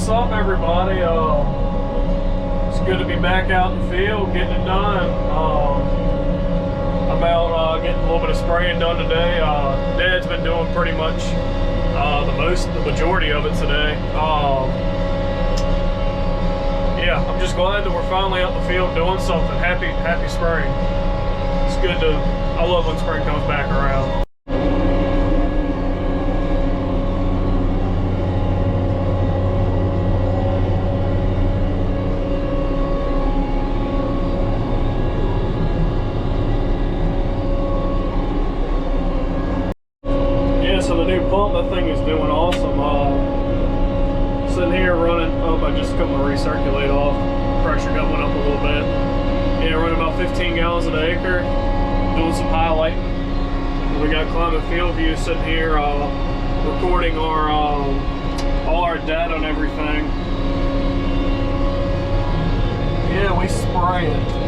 What's up, everybody? It's good to be back out in the field, getting it done. About getting a little bit of spraying done today. Dad's been doing pretty much the majority of it today. Yeah, I'm just glad that we're finally out in the field doing something. Happy spring. It's good to. I love when spring comes back around. That thing is doing awesome. Sitting here running up, I just cut my recirculate off. Pressure got went up a little bit. Yeah, running about 15 gallons an acre. Doing some highlighting. We got Climate Field View sitting here recording our all our data and everything. Yeah, we spray it.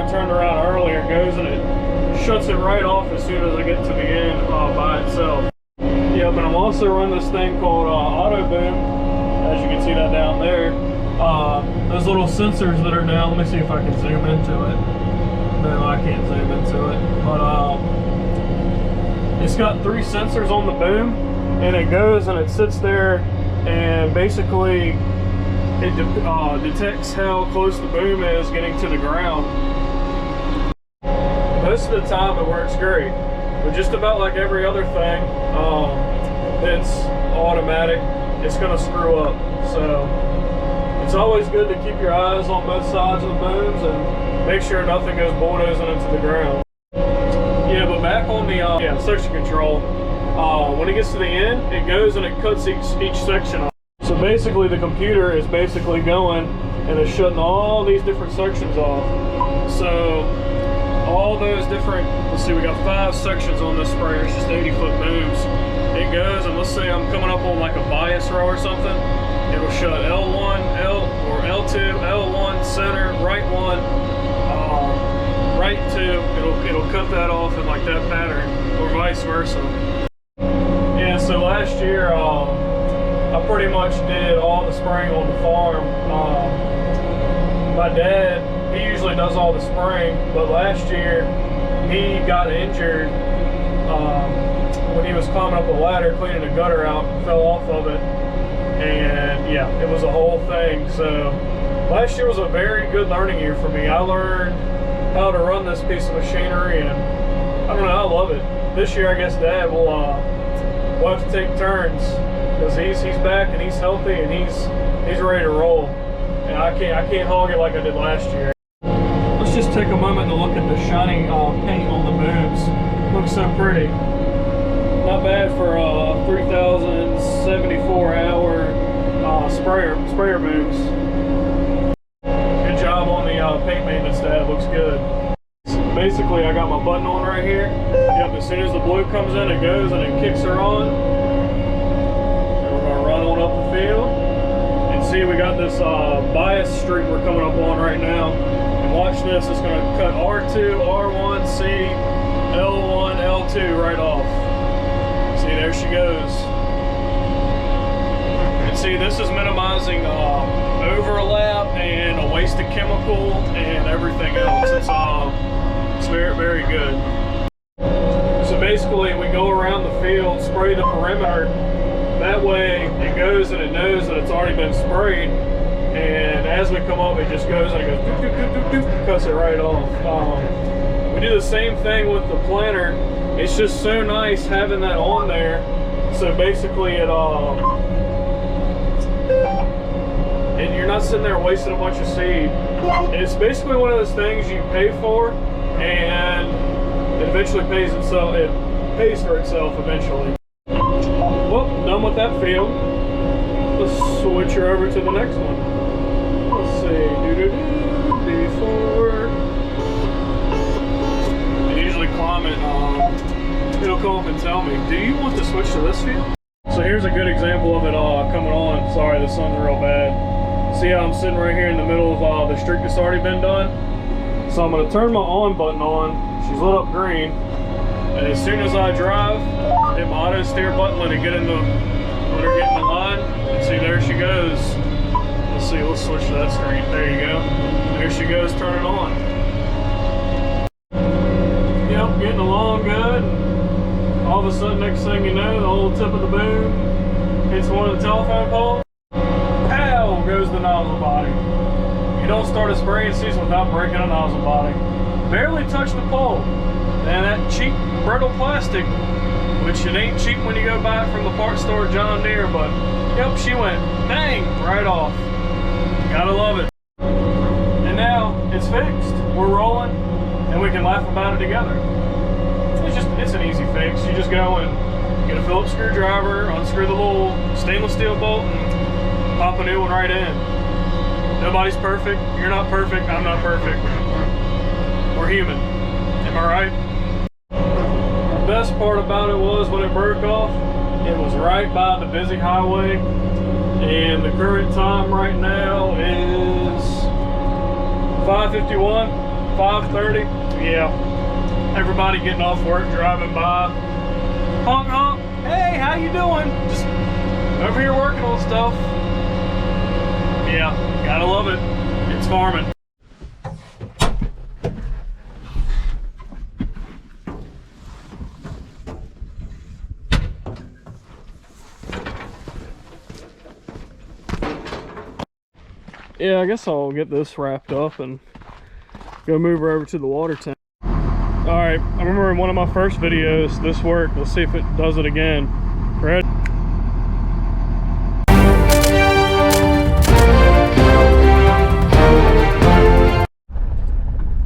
Turned around earlier, goes and it shuts it right off as soon as I get to the end by itself. Yep, and I'm also running this thing called Auto Boom, as you can see that down there. Those little sensors that are down, let me see if I can zoom into it. No, I can't zoom into it, but it's got 3 sensors on the boom, and it goes and it sits there and basically it detects how close the boom is getting to the ground. Most of the time it works great, but just about like every other thing that's automatic, it's going to screw up. So it's always good to keep your eyes on both sides of the booms and make sure nothing goes bulldozing into the ground. Yeah, but back on the section control, when it gets to the end, it goes and it cuts each section off. So basically the computer is basically going and it's shutting all these different sections off. So all those different, let's see, we got 5 sections on this sprayer. It's just 80-foot booms. It goes, and let's say I'm coming up on like a bias row or something. It'll shut L1, L2, L1, center, right 1, right 2. It'll cut that off in like that pattern, or vice versa. Yeah, so last year I pretty much did all the spraying on the farm. My dad, he usually does all the spraying, but last year he got injured when he was climbing up a ladder cleaning a gutter out, fell off of it, and yeah, it was a whole thing. So last year was a very good learning year for me. I learned how to run this piece of machinery, and I don't know, I love it. This year I guess Dad will we'll have to take turns, because he's back and he's healthy and he's ready to roll, and I can't hog it like I did last year. Let's just take a moment to look at the shiny paint on the booms. Looks so pretty. Not bad for 3,074 hour sprayer booms. Good job on the paint maintenance, Dad. Looks good. So basically, I got my button on right here. Yep, as soon as the blue comes in, it goes and it kicks her on. And we're gonna run on up the field. And see, we got this bias streak we're coming up on right now. Watch this, it's going to cut R2, R1, C, L1, L2 right off. See, there she goes. And see, this is minimizing overlap and a waste of chemical and everything else. It's very, very good. So basically, we go around the field, spray the perimeter. That way, it goes and it knows that it's already been sprayed. And as we come up, it just goes and it goes doop, doop, doop, doop, doop, cuts it right off. We do the same thing with the planter. It's just so nice having that on there. So basically, and you're not sitting there wasting a bunch of seed. It's basically one of those things you pay for, and it eventually pays itself. It pays for itself eventually. Well, done with that field. Let's switch switch her over to the next one. Let's see, before. I usually comment, it'll come up and tell me, do you want to switch to this field? So here's a good example of it coming on. Sorry, the sun's real bad. See how I'm sitting right here in the middle of the streak that's already been done? So I'm gonna turn my on button on. She's lit up green. And as soon as I drive, hit my auto steer button, let her get in the line. And see, there she goes. Let's see, let's switch to that screen. There you go. There she goes, turning on. Yep, getting along good. All of a sudden, next thing you know, the old tip of the boom hits one of the telephone poles. Pow goes the nozzle body. You don't start a spraying season without breaking a nozzle body. Barely touch the pole. And that cheap brittle plastic, which it ain't cheap when you go buy it from the parts store at John Deere, but yep, she went bang right off. Gotta love it. And now it's fixed. We're rolling, and we can laugh about it together. It's an easy fix. You just go and get a Phillips screwdriver, unscrew the little stainless steel bolt, and pop a new one right in. Nobody's perfect. You're not perfect. I'm not perfect. We're human. Am I right? The best part about it was when it broke off, it was right by the busy highway, and the current time right now is 5:51, 5:30. Yeah. Everybody getting off work, driving by. Honk, honk. Hey, how you doing? Just over here working on stuff. Yeah, gotta love it. It's farming. Yeah, I guess I'll get this wrapped up and go move her over to the water tank. Alright, I remember in one of my first videos, this worked. Let's see if it does it again. Ready?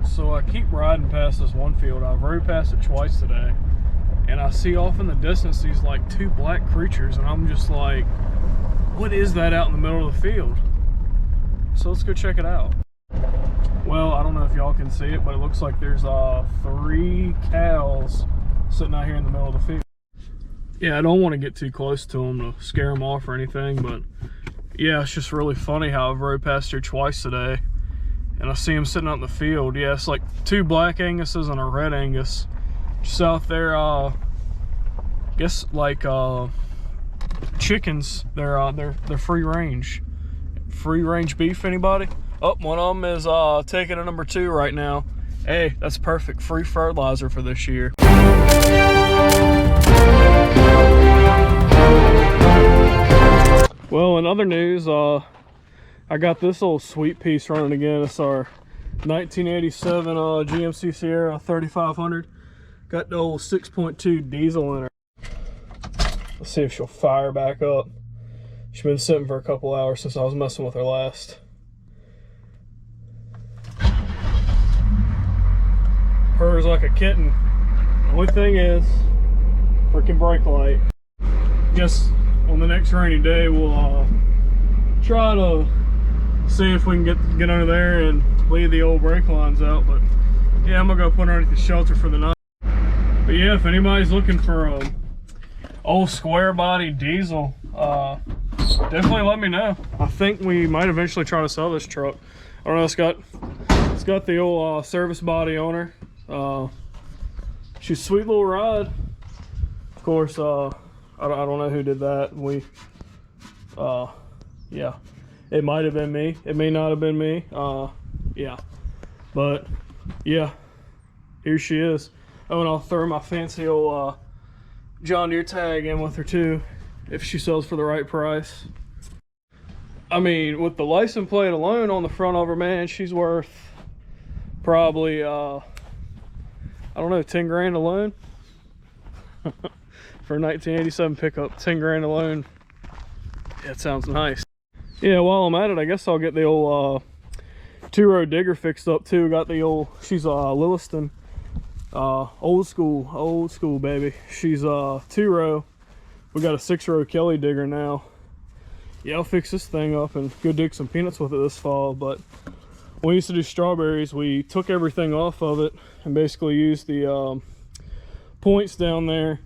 So I keep riding past this one field. I've rode past it twice today. And I see off in the distance these like two black creatures. And I'm just like, what is that out in the middle of the field? So let's go check it out. Well, I don't know if y'all can see it, but it looks like there's 3 cows sitting out here in the middle of the field. Yeah, I don't want to get too close to them to scare them off or anything, but yeah, it's just really funny how I've rode past here twice today and I see them sitting out in the field. Yeah, it's like 2 black Anguses and a red Angus just out there. I guess like chickens. They're free range beef. Anybody? Oh, one of them is taking a number 2 right now. Hey, that's perfect. Free fertilizer for this year. Well, in other news, I got this old sweet piece running again. It's our 1987 GMC Sierra 3500. Got the old 6.2 diesel in her. Let's see if she'll fire back up. She's been sitting for a couple hours since I was messing with her last. Purrs like a kitten. The only thing is, freaking brake light. Guess on the next rainy day we'll try to see if we can get under there and leave the old brake lines out. But yeah, I'm gonna go put her underneath the shelter for the night. But yeah, if anybody's looking for a old square body diesel, definitely let me know. I think we might eventually try to sell this truck. I don't know, it's got the old service body on her. She's a sweet little ride. Of course, I don't know who did that. Yeah, it might have been me. It may not have been me. Yeah, but yeah, here she is. Oh, and I'll throw my fancy old John Deere tag in with her too, if she sells for the right price. I mean, with the license plate alone on the front of her, man, she's worth probably I don't know, 10 grand alone. For a 1987 pickup, 10 grand alone. Yeah, it sounds nice. Yeah, while I'm at it, I guess I'll get the old 2-row digger fixed up too. Got the old, she's Lilliston, old school baby. She's 2-row. We got a 6-row Kelly digger now. yeah, I'll fix this thing up and go dig some peanuts with it this fall. But when we used to do strawberries, we took everything off of it and basically used the points down there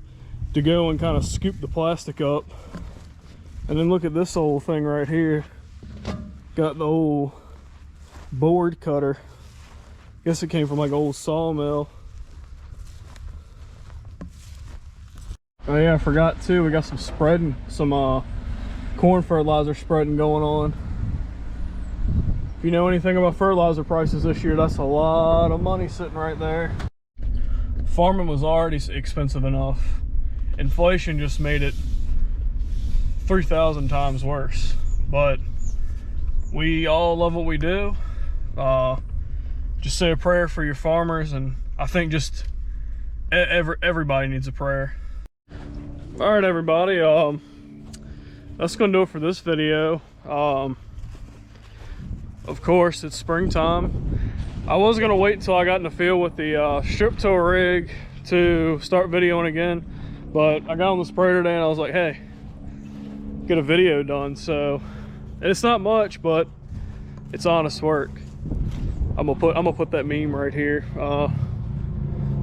to go and kind of scoop the plastic up. And then look at this old thing right here. Got the old board cutter. Guess it came from like an old sawmill. Oh yeah, I forgot too, we got some spreading, some corn fertilizer spreading going on. If you know anything about fertilizer prices this year, that's a lot of money sitting right there. Farming was already expensive enough. Inflation just made it 3,000 times worse. But we all love what we do. Just say a prayer for your farmers, and I think just everybody needs a prayer. All right, everybody, that's gonna do it for this video. Of course, it's springtime. I was gonna wait until I got in the field with the strip tow rig to start videoing again, but I got on the sprayer today and I was like, hey, get a video done. So, and it's not much, but it's honest work. I'm gonna put that meme right here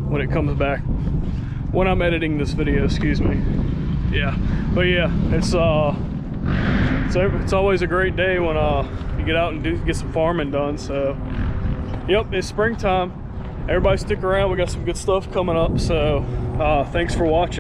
when it comes back, when I'm editing this video, excuse me. Yeah, but yeah, it's always a great day when you get out and get some farming done. So yep, it's springtime. Everybody stick around, we got some good stuff coming up. So thanks for watching.